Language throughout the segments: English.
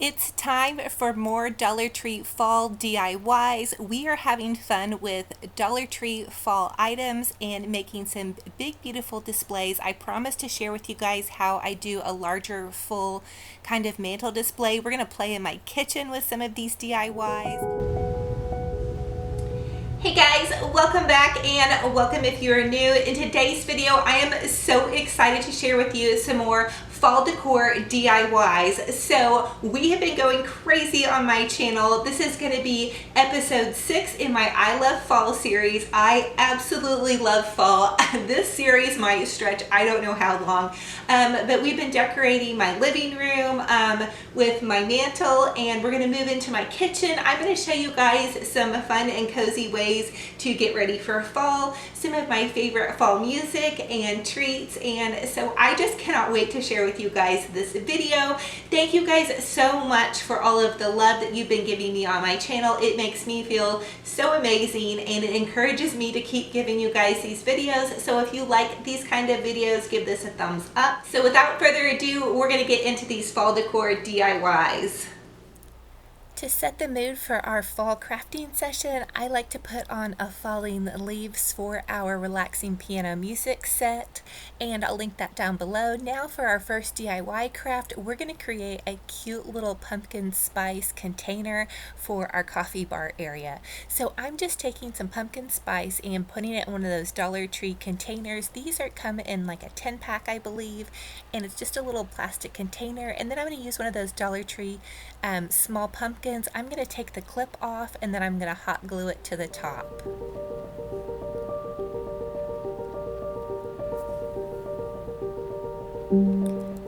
It's time for more Dollar Tree Fall DIYs. We are having fun with Dollar Tree Fall items and making some big, beautiful displays. I promise to share with you guys how I do a larger, full kind of mantle display. We're going to play in my kitchen with some of these DIYs. Hey guys, welcome back and welcome if you're new. In today's video, I am so excited to share with you some more fall decor DIYs. So we have been going crazy on my channel. This is going to be episode 6 in my I Love Fall series. I absolutely love fall. This series might stretch I don't know how long, but we've been decorating my living room with my mantle, and we're going to move into my kitchen. I'm going to show you guys some fun and cozy ways to get ready for fall, some of my favorite fall music and treats, and so I just cannot wait to share with you guys this video. Thank you guys so much for all of the love that you've been giving me on my channel. It makes me feel so amazing and it encourages me to keep giving you guys these videos. So if you like these kind of videos, give this a thumbs up. So without further ado, we're going to get into these fall decor DIYs. To set the mood for our fall crafting session, I like to put on a falling leaves for our relaxing piano music set, and I'll link that down below. Now for our first DIY craft, we're going to create a cute little pumpkin spice container for our coffee bar area. So I'm just taking some pumpkin spice and putting it in one of those Dollar Tree containers. These are come in like a 10-pack, I believe, and it's just a little plastic container. And then I'm going to use one of those Dollar Tree small pumpkins. I'm going to take the clip off and then I'm going to hot glue it to the top.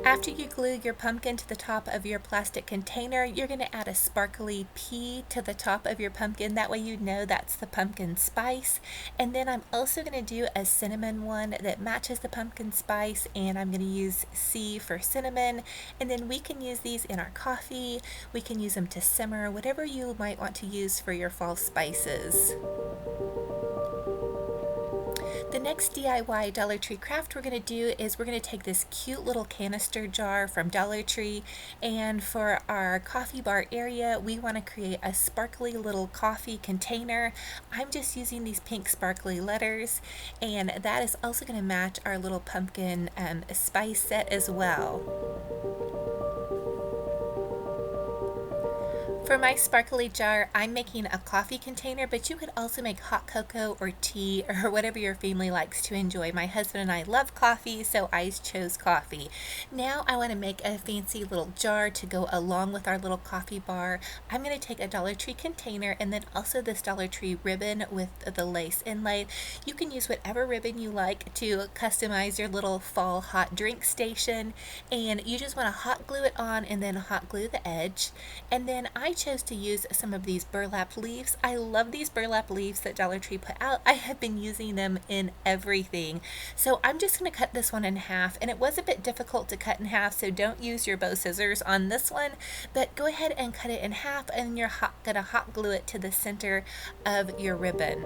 After you glue your pumpkin to the top of your plastic container, you're going to add a sparkly pea to the top of your pumpkin. That way you know that's the pumpkin spice. And then I'm also going to do a cinnamon one that matches the pumpkin spice, and I'm going to use C for cinnamon. And then we can use these in our coffee. We can use them to simmer, whatever you might want to use for your fall spices. The next DIY Dollar Tree craft we're going to do is we're going to take this cute little canister jar from Dollar Tree, and for our coffee bar area we want to create a sparkly little coffee container. I'm just using these pink sparkly letters, and that is also going to match our little pumpkin spice set as well. For my sparkly jar, I'm making a coffee container, but you could also make hot cocoa or tea or whatever your family likes to enjoy. My husband and I love coffee, so I chose coffee. Now I want to make a fancy little jar to go along with our little coffee bar. I'm going to take a Dollar Tree container and then also this Dollar Tree ribbon with the lace inlaid. You can use whatever ribbon you like to customize your little fall hot drink station, and you just want to hot glue it on and then hot glue the edge. And then I chose to use some of these burlap leaves. I love these burlap leaves that Dollar Tree put out. I have been using them in everything. So I'm just going to cut this one in half, and it was a bit difficult to cut in half, so don't use your bow scissors on this one, but go ahead and cut it in half, and you're going to hot glue it to the center of your ribbon.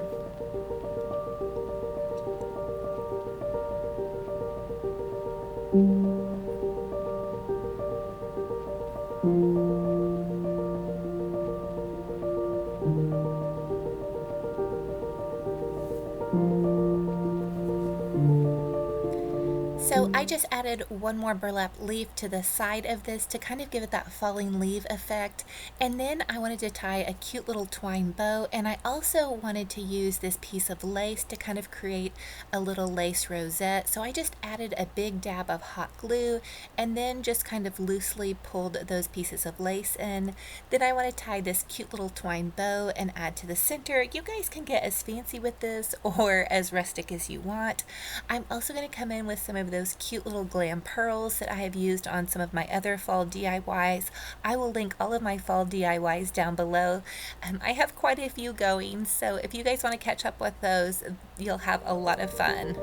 So I just added one more burlap leaf to the side of this to kind of give it that falling leaf effect. And then I wanted to tie a cute little twine bow, and I also wanted to use this piece of lace to kind of create a little lace rosette. So I just added a big dab of hot glue and then just kind of loosely pulled those pieces of lace in. Then I want to tie this cute little twine bow and add to the center. You guys can get as fancy with this or as rustic as you want. I'm also going to come in with some of those cute little glam pearls that I have used on some of my other fall DIYs. I will link all of my fall DIYs down below. I have quite a few going, so if you guys want to catch up with those, you'll have a lot of fun.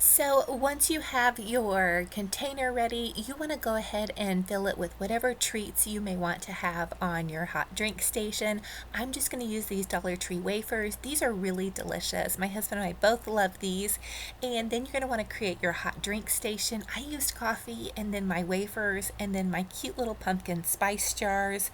So once you have your container ready, you want to go ahead and fill it with whatever treats you may want to have on your hot drink station. I'm just going to use these Dollar Tree wafers. These are really delicious. My husband and I both love these. And then you're going to want to create your hot drink station. I used coffee and then my wafers and then my cute little pumpkin spice jars.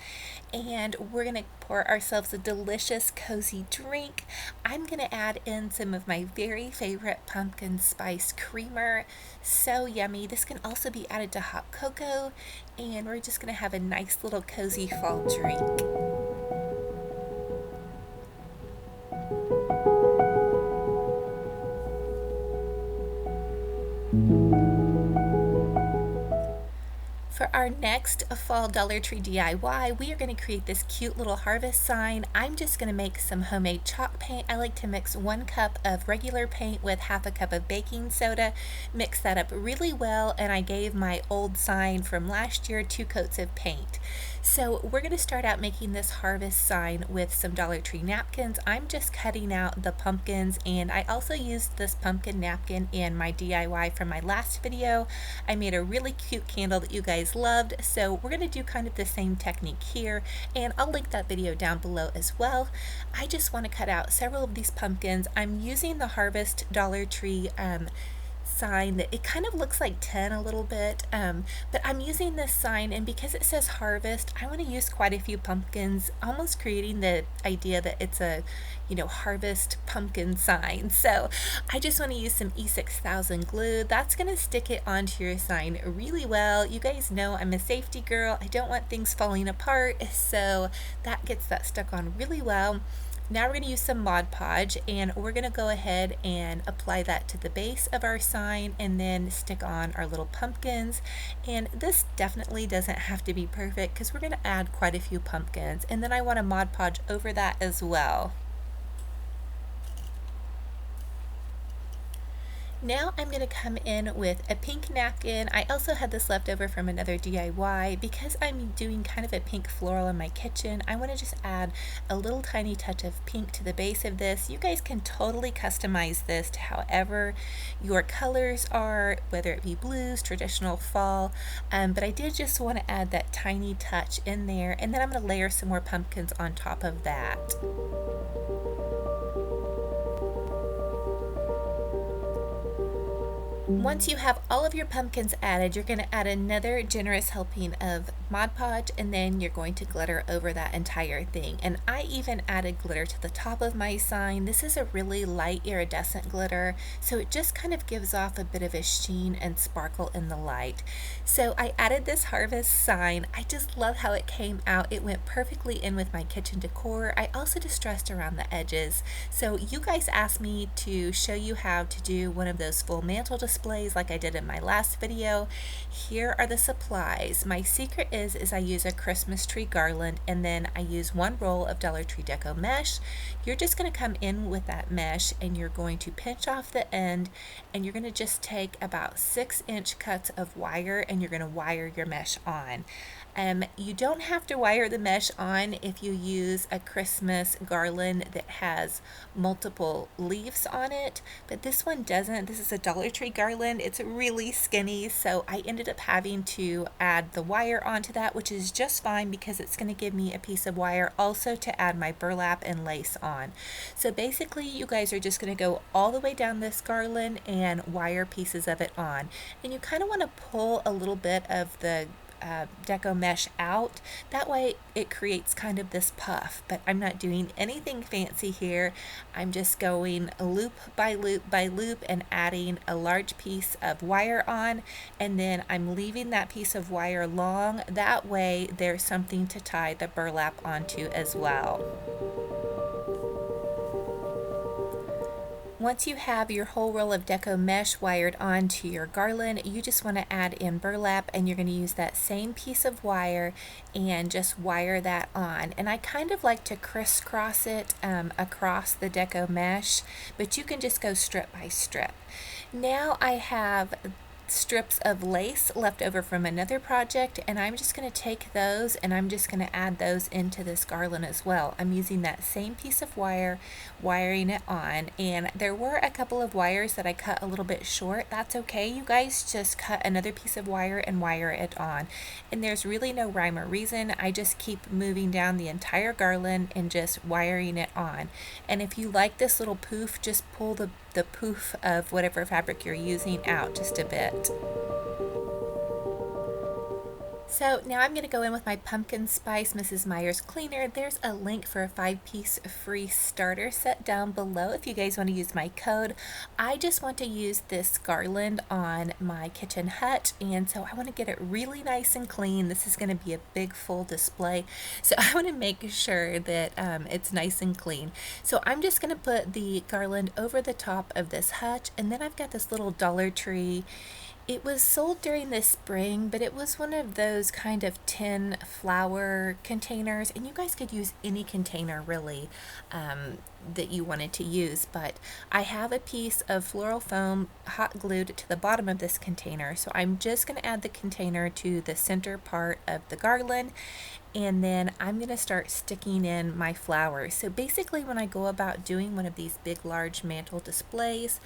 And we're going to pour ourselves a delicious cozy drink. I'm going to add in some of my very favorite pumpkin spice creamer. So yummy. This can also be added to hot cocoa, and we're just going to have a nice little cozy fall drink. For our next fall Dollar Tree DIY, we are going to create this cute little harvest sign. I'm just going to make some homemade chalk paint. I like to mix 1 cup of regular paint with half a cup of baking soda. Mix that up really well, and I gave my old sign from last year 2 coats of paint. So we're going to start out making this harvest sign with some Dollar Tree napkins. I'm just cutting out the pumpkins, and I also used this pumpkin napkin in my DIY from my last video. I made a really cute candle that you guys loved, so we're going to do kind of the same technique here, and I'll link that video down below as well. I just want to cut out several of these pumpkins. I'm using the Harvest Dollar Tree sign that it kind of looks like 10 a little bit, but I'm using this sign, and because it says harvest, I want to use quite a few pumpkins, almost creating the idea that it's a harvest pumpkin sign. So I just want to use some E6000 glue. That's going to stick it onto your sign really well. You guys know I'm a safety girl. I don't want things falling apart, so that gets that stuck on really well. Now we're going to use some Mod Podge, and we're going to go ahead and apply that to the base of our sign and then stick on our little pumpkins. And this definitely doesn't have to be perfect because we're going to add quite a few pumpkins, and then I want to Mod Podge over that as well. Now I'm going to come in with a pink napkin. I also had this left over from another DIY. Because I'm doing kind of a pink floral in my kitchen, I want to just add a little tiny touch of pink to the base of this. You guys can totally customize this to however your colors are, whether it be blues, traditional, fall, but I did just want to add that tiny touch in there, and then I'm going to layer some more pumpkins on top of that. Once you have all of your pumpkins added, you're going to add another generous helping of Mod Podge, and then you're going to glitter over that entire thing. And I even added glitter to the top of my sign. This is a really light iridescent glitter, so it just kind of gives off a bit of a sheen and sparkle in the light. So I added this harvest sign. I just love how it came out. It went perfectly in with my kitchen decor. I also distressed around the edges. So you guys asked me to show you how to do one of those full mantle displays like I did in my last video. Here are the supplies. My secret is I use a Christmas tree garland, and then I use 1 roll of Dollar Tree Deco mesh. You're just going to come in with that mesh, and you're going to pinch off the end, and you're going to just take about 6-inch cuts of wire, and you're going to wire your mesh on. You don't have to wire the mesh on if you use a Christmas garland that has multiple leaves on it, but this one doesn't. This is a Dollar Tree garland. It's really skinny, so I ended up having to add the wire onto that, which is just fine because it's going to give me a piece of wire also to add my burlap and lace on. So basically you guys are just going to go all the way down this garland and wire pieces of it on, and you kind of want to pull a little bit of the deco mesh out. That way it creates kind of this puff, but I'm not doing anything fancy here. I'm just going loop by loop by loop and adding a large piece of wire on, and then I'm leaving that piece of wire long. That way there's something to tie the burlap onto as well. Once you have your whole roll of deco mesh wired onto your garland, you just want to add in burlap, and you're going to use that same piece of wire and just wire that on. And I kind of like to crisscross it across the deco mesh, but you can just go strip by strip. Now I have strips of lace left over from another project, and I'm just going to take those and I'm just going to add those into this garland as well. I'm using that same piece of wire, wiring it on, and there were a couple of wires that I cut a little bit short. That's okay, you guys, just cut another piece of wire and wire it on. And there's really no rhyme or reason. I just keep moving down the entire garland and just wiring it on. And if you like this little poof, just pull the poof of whatever fabric you're using out just a bit. So now I'm going to go in with my Pumpkin Spice Mrs. Meyer's cleaner. There's a link for a 5-piece free starter set down below if you guys want to use my code. I just want to use this garland on my kitchen hut, and so I want to get it really nice and clean. This is going to be a big full display, so I want to make sure that it's nice and clean. So I'm just going to put the garland over the top of this hut, and then I've got this little Dollar Tree. It was sold during the spring, but it was one of those kind of tin flower containers, and you guys could use any container really that you wanted to use, but I have a piece of floral foam hot glued to the bottom of this container, so I'm just going to add the container to the center part of the garland, and then I'm going to start sticking in my flowers. So basically when I go about doing one of these big large mantle displays,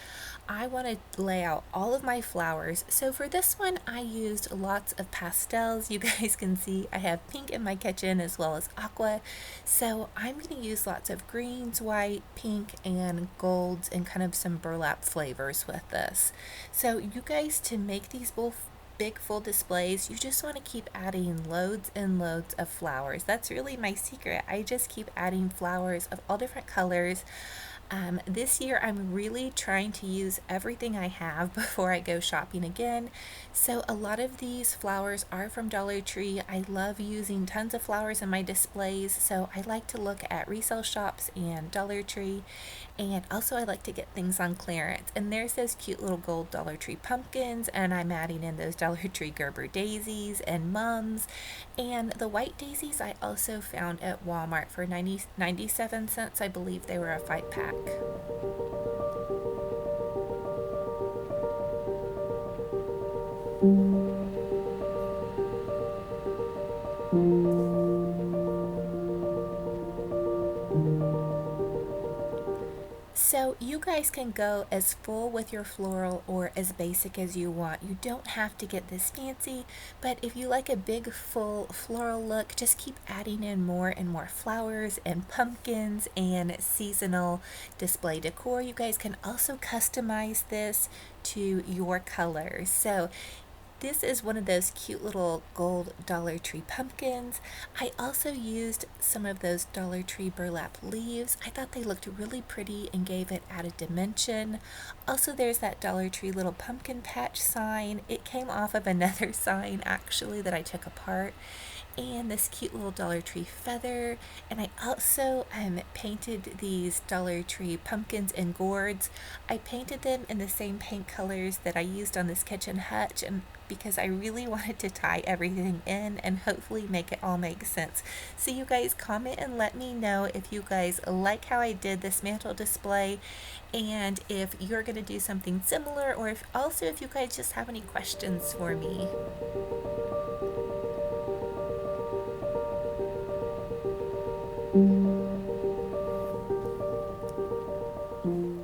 I want to lay out all of my flowers. So for this one I used lots of pastels. You guys can see I have pink in my kitchen as well as aqua. So I'm going to use lots of greens, white, pink, and golds, and kind of some burlap flavors with this. So you guys, to make these both big full displays, you just want to keep adding loads and loads of flowers. That's really my secret. I just keep adding flowers of all different colors. This year I'm really trying to use everything I have before I go shopping again. So a lot of these flowers are from Dollar Tree. I love using tons of flowers in my displays, so I like to look at resale shops and Dollar Tree. And also I like to get things on clearance. And there's those cute little gold Dollar Tree pumpkins, and I'm adding in those Dollar Tree Gerber daisies and mums. And the white daisies I also found at Walmart for 97 cents. I believe they were a 5-pack. So you guys can go as full with your floral or as basic as you want. You don't have to get this fancy, but if you like a big full floral look, just keep adding in more and more flowers and pumpkins and seasonal display decor. You guys can also customize this to your colors. So this is one of those cute little gold Dollar Tree pumpkins. I also used some of those Dollar Tree burlap leaves. I thought they looked really pretty and gave it added dimension. Also, there's that Dollar Tree little pumpkin patch sign. It came off of another sign actually that I took apart. And this cute little Dollar Tree feather. And I also painted these Dollar Tree pumpkins and gourds. I painted them in the same paint colors that I used on this kitchen hutch, and because I really wanted to tie everything in and hopefully make it all make sense. So you guys comment and let me know if you guys like how I did this mantle display, and if you're going to do something similar, or if you guys just have any questions for me.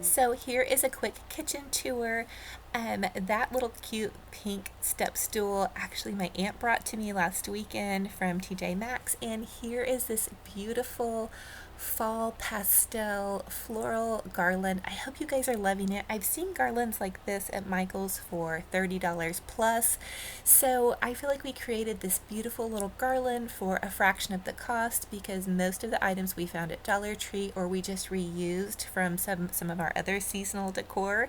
So here is a quick kitchen tour. That little cute pink step stool, actually my aunt brought to me last weekend from TJ Maxx, and here is this beautiful fall pastel floral garland. I hope you guys are loving it. I've seen garlands like this at Michael's for $30 plus, so I feel like we created this beautiful little garland for a fraction of the cost, because most of the items we found at Dollar Tree or we just reused from some of our other seasonal decor.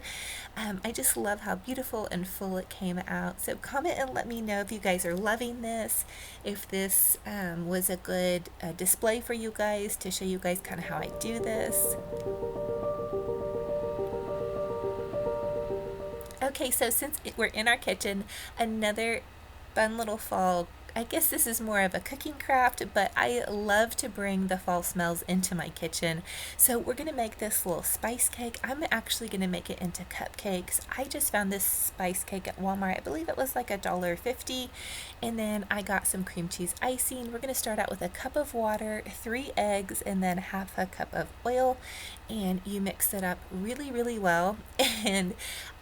I just love how beautiful and full it came out. So comment and let me know if you guys are loving this, if this was a good display for you guys, to show you guys kind of how I do this. Okay, so since we're in our kitchen, another fun little fall I guess this is more of a cooking craft, but I love to bring the fall smells into my kitchen. So we're gonna make this little spice cake. I'm actually gonna make it into cupcakes. I just found this spice cake at Walmart. I believe it was like $1.50. And then I got some cream cheese icing. We're gonna start out with a cup of water, 3 eggs, and then half a cup of oil. And you mix it up really, really well. And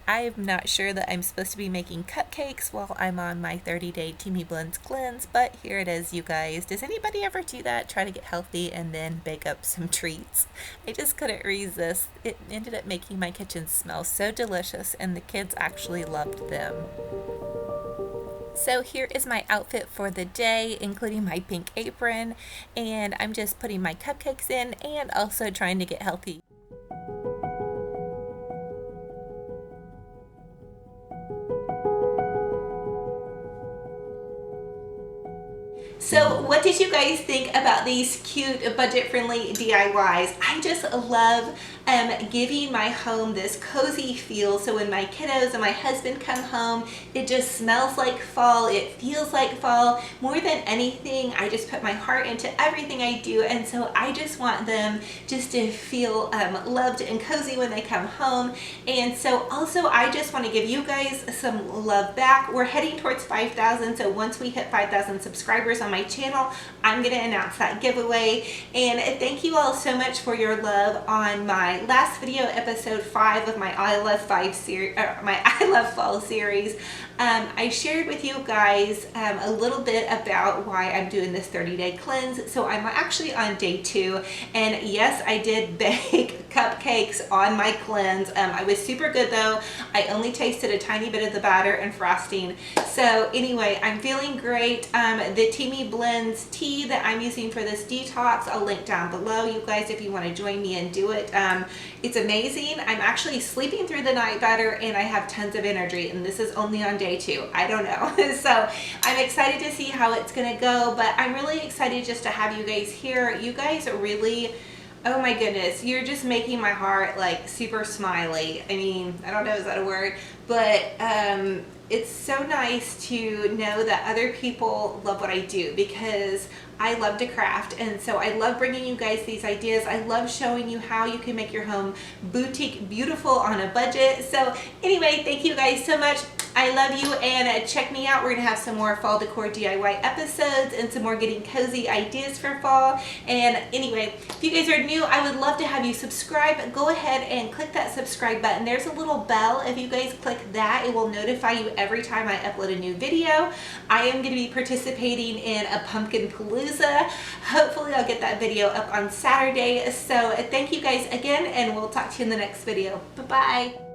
I'm not sure that I'm supposed to be making cupcakes while I'm on my 30-day Teamy Blends cleanse, but here it is, you guys. Does anybody ever do that? Try to get healthy and then bake up some treats? I just couldn't resist. It ended up making my kitchen smell so delicious, and the kids actually loved them. So here is my outfit for the day, including my pink apron, and I'm just putting my cupcakes in and also trying to get healthy. So what did you guys think about these cute budget-friendly DIYs? I just love giving my home this cozy feel, so when my kiddos and my husband come home, it just smells like fall, it feels like fall. More than anything, I just put my heart into everything I do, and so I just want them just to feel loved and cozy when they come home. And so also I just want to give you guys some love back. We're heading towards 5,000, so once we hit 5,000 subscribers on my channel, I'm going to announce that giveaway. And thank you all so much for your love on my last video, episode 5 of my I Love Fall series. I shared with you guys a little bit about why I'm doing this 30-day cleanse. So I'm actually on day 2, and yes, I did bake cupcakes on my cleanse. I was super good though. I only tasted a tiny bit of the batter and frosting. So anyway, I'm feeling great. The Teamy Blends tea that I'm using for this detox, I'll link down below, you guys, if you want to join me and do it. It's amazing. I'm actually sleeping through the night better, and I have tons of energy, and this is only on day 2. I don't know. So I'm excited to see how it's gonna go, but I'm really excited just to have you guys here. You guys are really, oh my goodness, you're just making my heart like super smiley. I mean, I don't know, is that a word? But it's so nice to know that other people love what I do, because I love to craft, and so I love bringing you guys these ideas. I love showing you how you can make your home boutique beautiful on a budget. So anyway, thank you guys so much. I love you, and check me out. We're gonna have some more fall decor DIY episodes and some more getting cozy ideas for fall. And anyway, if you guys are new, I would love to have you subscribe. Go ahead and click that subscribe button. There's a little bell. If you guys click that, it will notify you every time I upload a new video. I am gonna be participating in a pumpkin palooza. Hopefully I'll get that video up on Saturday. So thank you guys again, and we'll talk to you in the next video. Bye-bye.